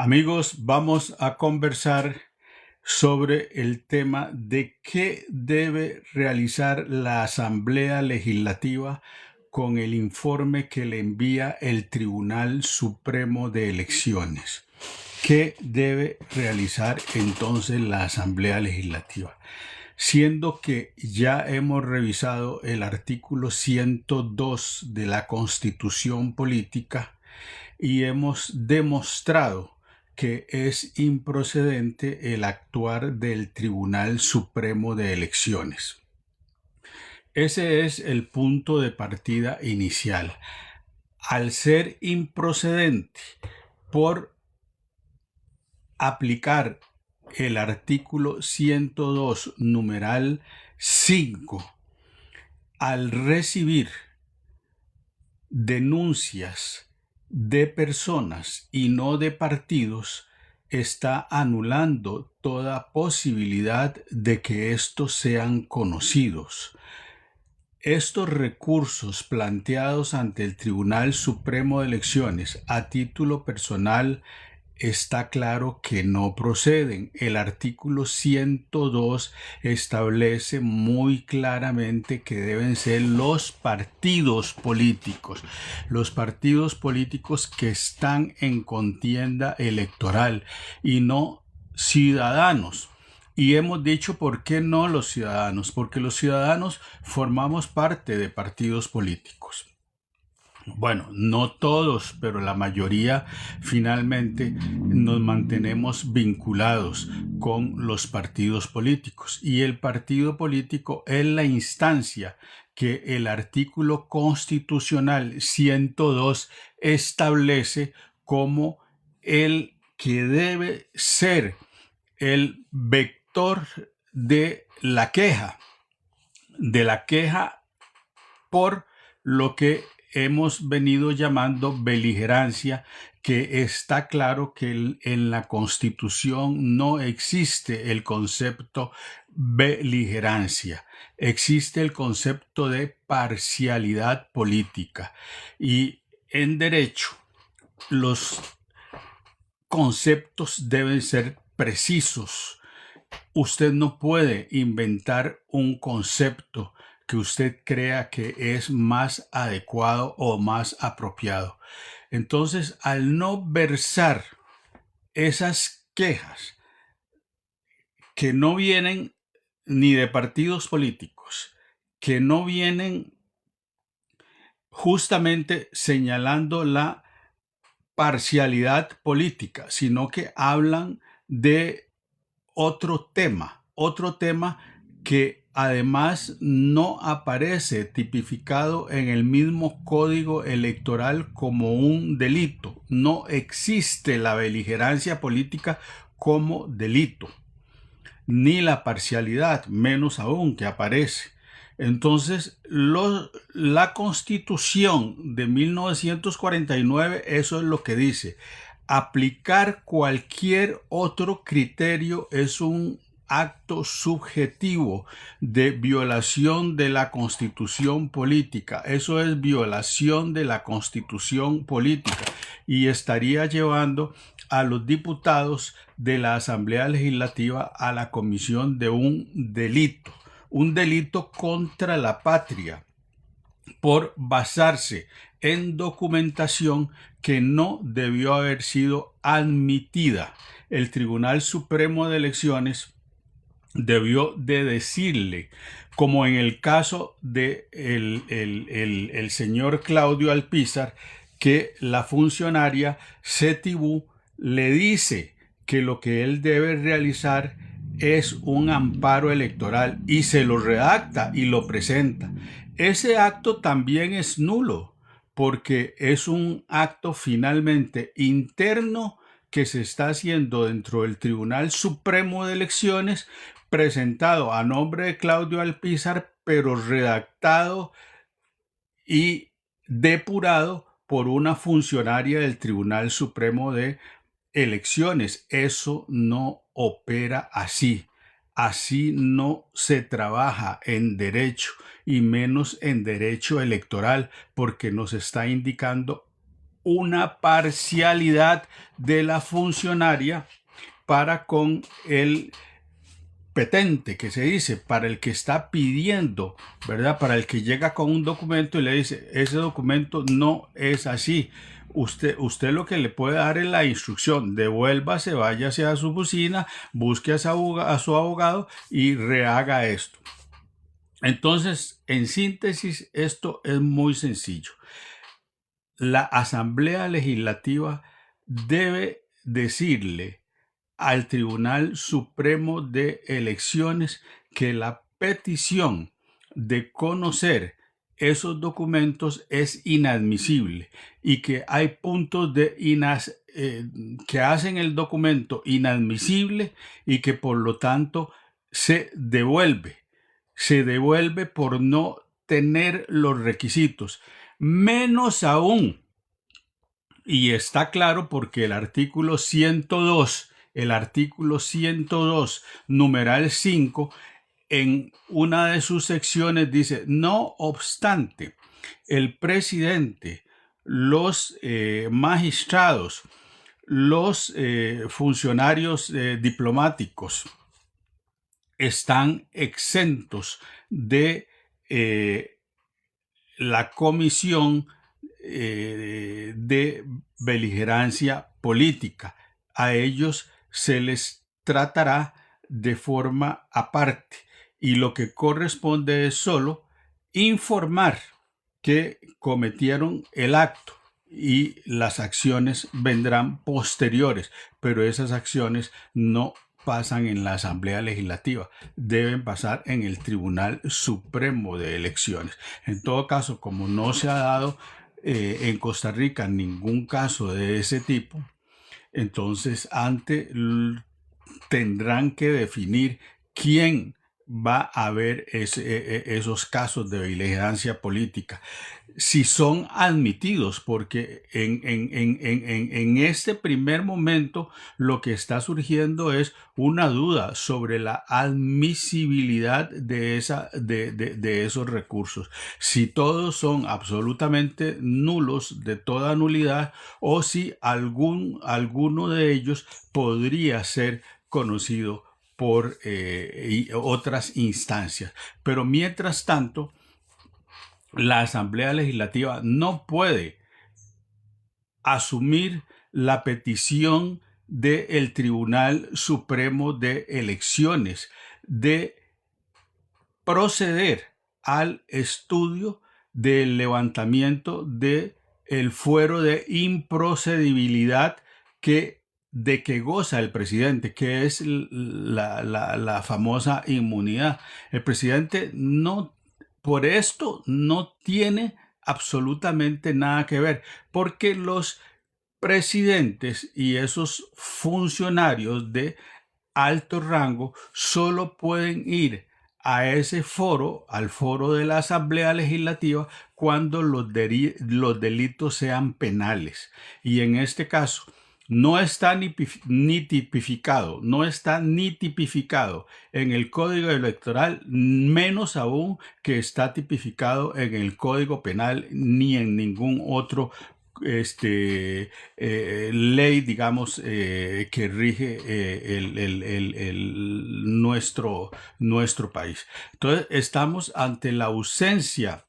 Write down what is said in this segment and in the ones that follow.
Amigos, vamos a conversar sobre el tema de qué debe realizar la Asamblea Legislativa con el informe que le envía el Tribunal Supremo de Elecciones. ¿Qué debe realizar entonces la Asamblea Legislativa? Siendo que ya hemos revisado el artículo 102 de la Constitución Política y hemos demostrado que es improcedente el actuar del Tribunal Supremo de Elecciones. Ese es el punto de partida inicial. Al ser improcedente por aplicar el artículo 102, numeral 5, al recibir denuncias de personas y no de partidos, está anulando toda posibilidad de que estos sean conocidos. Estos recursos planteados ante el Tribunal Supremo de Elecciones a título personal está claro que no proceden. El artículo 102 establece muy claramente que deben ser los partidos políticos que están en contienda electoral y no ciudadanos. Y hemos dicho, ¿por qué no los ciudadanos? Porque los ciudadanos formamos parte de partidos políticos. Bueno, no todos, pero la mayoría finalmente nos mantenemos vinculados con los partidos políticos. Y el partido político es la instancia que el artículo constitucional 102 establece como el que debe ser el vector de la queja por lo que hemos venido llamando beligerancia, que está claro que en la Constitución no existe el concepto beligerancia, existe el concepto de parcialidad política. Y en derecho, los conceptos deben ser precisos. Usted no puede inventar un concepto que usted crea que es más adecuado o más apropiado. Entonces, al no versar esas quejas que no vienen ni de partidos políticos, que no vienen justamente señalando la parcialidad política, sino que hablan de otro tema que además no aparece tipificado en el mismo código electoral como un delito. No existe la beligerancia política como delito, ni la parcialidad, menos aún que aparece. Entonces, la Constitución de 1949, eso es lo que dice. Aplicar cualquier otro criterio es un acto subjetivo de violación de la Constitución política. Eso es violación de la Constitución política y estaría llevando a los diputados de la Asamblea Legislativa a la comisión de un delito contra la patria, por basarse en documentación que no debió haber sido admitida. El Tribunal Supremo de Elecciones debió de decirle, como en el caso de el señor Claudio Alpizar, que la funcionaria Cetibú le dice que lo que él debe realizar es un amparo electoral y se lo redacta y lo presenta. Ese acto también es nulo porque es un acto finalmente interno que se está haciendo dentro del Tribunal Supremo de Elecciones, presentado a nombre de Claudio Alpizar, pero redactado y depurado por una funcionaria del Tribunal Supremo de Elecciones. Eso no opera así. Así no se trabaja en derecho y menos en derecho electoral, porque nos está indicando una parcialidad de la funcionaria para con el petente, que se dice, para el que está pidiendo, ¿verdad? Para el que llega con un documento y le dice, ese documento no es así. Usted lo que le puede dar es la instrucción, devuélvase, váyase a su oficina, busque a su abogado y rehaga esto. Entonces, en síntesis, esto es muy sencillo. La Asamblea Legislativa debe decirle al Tribunal Supremo de Elecciones que la petición de conocer esos documentos es inadmisible y que hay puntos que hacen el documento inadmisible y que por lo tanto se devuelve por no tener los requisitos. Menos aún, y está claro porque el artículo 102, numeral 5, en una de sus secciones dice, no obstante, el presidente, los magistrados, los funcionarios diplomáticos están exentos de la comisión de beligerancia política. A ellos se les tratará de forma aparte y lo que corresponde es solo informar que cometieron el acto y las acciones vendrán posteriores, pero esas acciones no pasan en la Asamblea Legislativa, deben pasar en el Tribunal Supremo de Elecciones. En todo caso, como no se ha dado en Costa Rica ningún caso de ese tipo, entonces tendrán que definir quién va a ver esos casos de beligerancia política, si son admitidos, porque en este primer momento lo que está surgiendo es una duda sobre la admisibilidad de esos recursos, si todos son absolutamente nulos, de toda nulidad, o si alguno de ellos podría ser conocido por otras instancias. Pero mientras tanto, la Asamblea Legislativa no puede asumir la petición del Tribunal Supremo de Elecciones de proceder al estudio del levantamiento del fuero de improcedibilidad de que goza el presidente, que es la famosa inmunidad. El presidente por esto no tiene absolutamente nada que ver, porque los presidentes y esos funcionarios de alto rango solo pueden ir a ese foro, al foro de la Asamblea Legislativa, cuando los delitos sean penales. Y en este caso, no está ni tipificado en el Código Electoral, menos aún que está tipificado en el Código Penal ni en ningún otro ley, digamos, que rige nuestro país. Entonces, estamos ante la ausencia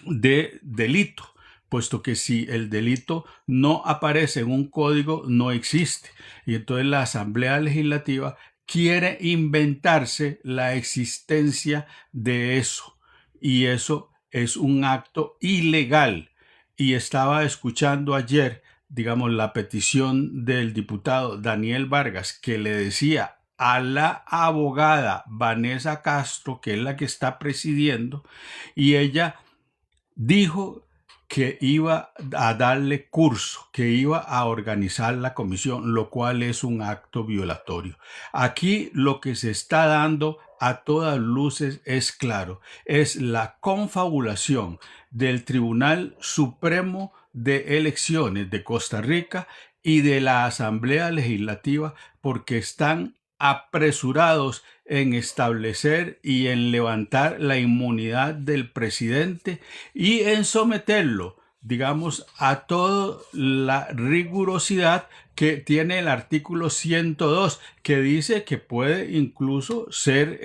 de delito, puesto que si el delito no aparece en un código, no existe. Y entonces la Asamblea Legislativa quiere inventarse la existencia de eso. Y eso es un acto ilegal. Y estaba escuchando ayer, digamos, la petición del diputado Daniel Vargas, que le decía a la abogada Vanessa Castro, que es la que está presidiendo, y ella dijo que iba a darle curso, que iba a organizar la comisión, lo cual es un acto violatorio. Aquí lo que se está dando a todas luces es claro, es la confabulación del Tribunal Supremo de Elecciones de Costa Rica y de la Asamblea Legislativa, porque están apresurados en establecer y en levantar la inmunidad del presidente y en someterlo digamos, a toda la rigurosidad que tiene el artículo 102, que dice que puede incluso ser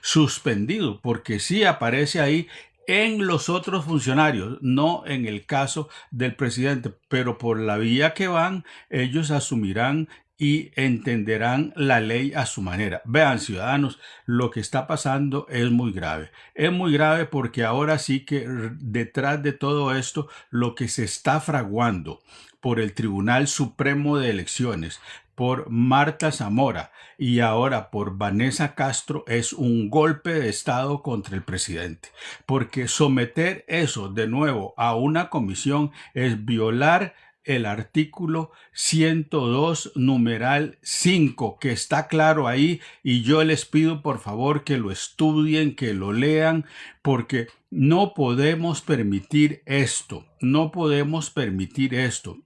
suspendido, porque sí aparece ahí en los otros funcionarios, no en el caso del presidente, pero por la vía que van, ellos asumirán y entenderán la ley a su manera. Vean, ciudadanos, lo que está pasando es muy grave. Es muy grave porque ahora sí que detrás de todo esto, lo que se está fraguando por el Tribunal Supremo de Elecciones, por Marta Zamora y ahora por Vanessa Castro es un golpe de Estado contra el presidente. Porque someter eso de nuevo a una comisión es violar el artículo 102, numeral 5, que está claro ahí, y yo les pido por favor que lo estudien, que lo lean, porque no podemos permitir esto, no podemos permitir esto.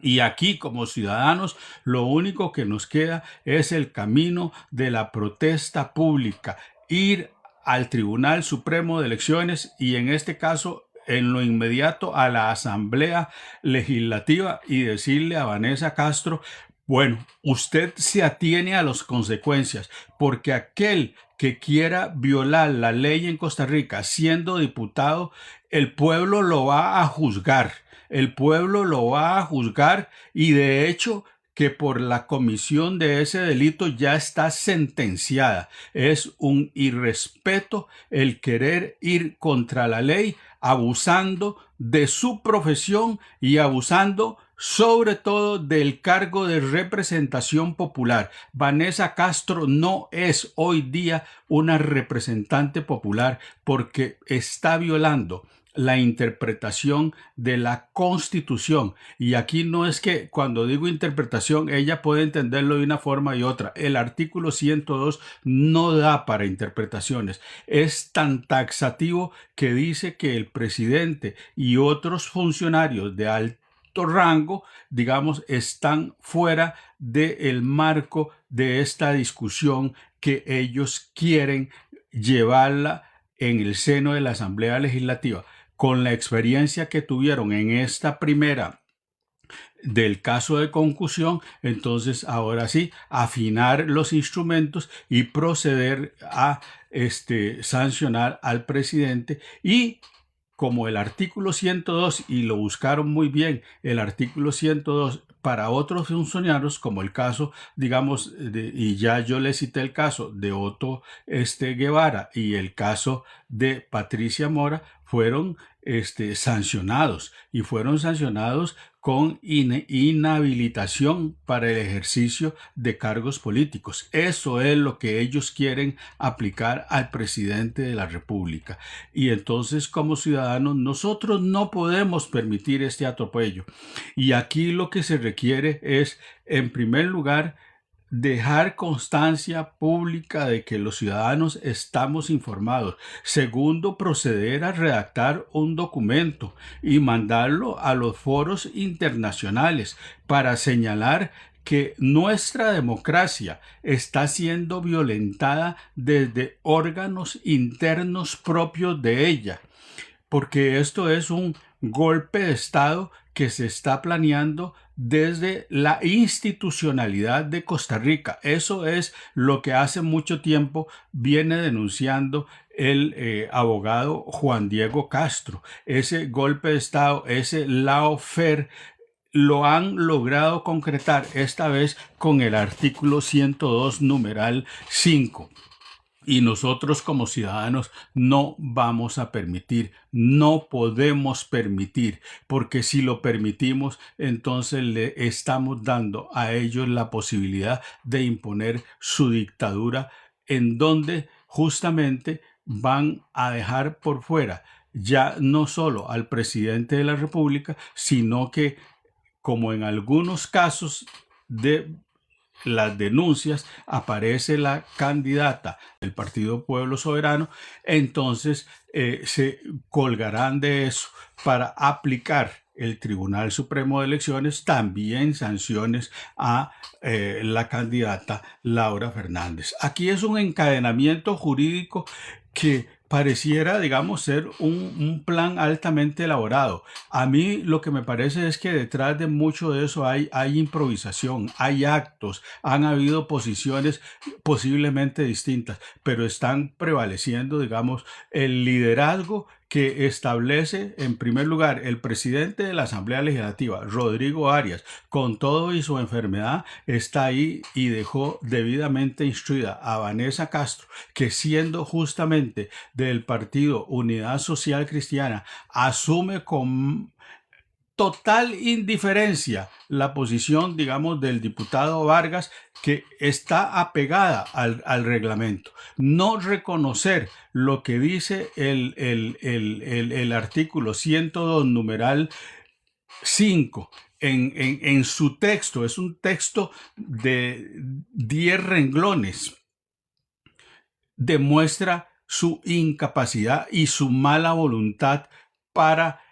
Y aquí como ciudadanos lo único que nos queda es el camino de la protesta pública, ir al Tribunal Supremo de Elecciones y en este caso en lo inmediato a la Asamblea Legislativa y decirle a Vanessa Castro, bueno, usted se atiene a las consecuencias, porque aquel que quiera violar la ley en Costa Rica siendo diputado, el pueblo lo va a juzgar. El pueblo lo va a juzgar y de hecho que por la comisión de ese delito ya está sentenciada. Es un irrespeto el querer ir contra la ley abusando de su profesión y abusando sobre todo del cargo de representación popular. Vanessa Castro no es hoy día una representante popular porque está violando la interpretación de la Constitución. Y aquí no es que cuando digo interpretación, ella puede entenderlo de una forma y otra. El artículo 102 no da para interpretaciones. Es tan taxativo que dice que el presidente y otros funcionarios de alto rango, digamos, están fuera del marco de esta discusión que ellos quieren llevarla en el seno de la Asamblea Legislativa. Con la experiencia que tuvieron en esta primera del caso de concusión, entonces ahora sí, afinar los instrumentos y proceder a sancionar al presidente y como el artículo 102, y lo buscaron muy bien, el artículo 102 para otros funcionarios, como el caso, digamos, y ya yo le cité el caso de Otto Guevara y el caso de Patricia Mora, fueron sancionados y fueron sancionados con inhabilitación para el ejercicio de cargos políticos. Eso es lo que ellos quieren aplicar al presidente de la República. Y entonces, como ciudadanos, nosotros no podemos permitir este atropello. Y aquí lo que se requiere es, en primer lugar, dejar constancia pública de que los ciudadanos estamos informados. Segundo, proceder a redactar un documento y mandarlo a los foros internacionales para señalar que nuestra democracia está siendo violentada desde órganos internos propios de ella, porque esto es un golpe de Estado que se está planeando desde la institucionalidad de Costa Rica. Eso es lo que hace mucho tiempo viene denunciando el abogado Juan Diego Castro. Ese golpe de Estado, ese lawfare, lo han logrado concretar esta vez con el artículo 102, numeral 5. Y nosotros como ciudadanos no vamos a permitir, no podemos permitir, porque si lo permitimos, entonces le estamos dando a ellos la posibilidad de imponer su dictadura, en donde justamente van a dejar por fuera ya no solo al presidente de la República, sino que, como en algunos casos de las denuncias, aparece la candidata del Partido Pueblo Soberano, entonces se colgarán de eso para aplicar el Tribunal Supremo de Elecciones también sanciones a la candidata Laura Fernández. Aquí es un encadenamiento jurídico que pareciera, digamos, ser un plan altamente elaborado. A mí lo que me parece es que detrás de mucho de eso hay improvisación, hay actos, han habido posiciones posiblemente distintas, pero están prevaleciendo, digamos, el liderazgo que establece en primer lugar el presidente de la Asamblea Legislativa, Rodrigo Arias, con todo y su enfermedad, está ahí y dejó debidamente instruida a Vanessa Castro, que siendo justamente del partido Unidad Social Cristiana, asume con total indiferencia la posición, digamos, del diputado Vargas, que está apegada al reglamento. No reconocer lo que dice el artículo 102, numeral 5, en su texto, es un texto de 10 renglones, demuestra su incapacidad y su mala voluntad para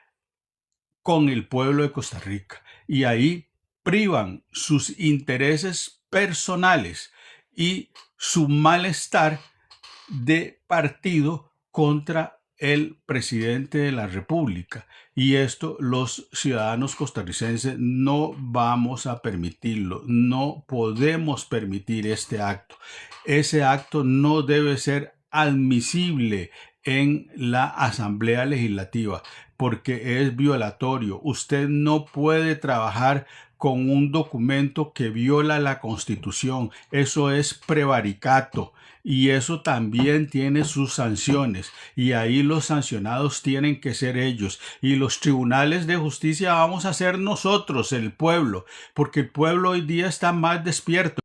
con el pueblo de Costa Rica. Y ahí privan sus intereses personales y su malestar de partido contra el presidente de la República. Y esto los ciudadanos costarricenses no vamos a permitirlo, no podemos permitir este acto. Ese acto no debe ser admisible en la Asamblea Legislativa porque es violatorio. Usted no puede trabajar con un documento que viola la Constitución. Eso es prevaricato. Y eso también tiene sus sanciones. Y ahí los sancionados tienen que ser ellos. Y los tribunales de justicia vamos a ser nosotros, el pueblo. Porque el pueblo hoy día está más despierto.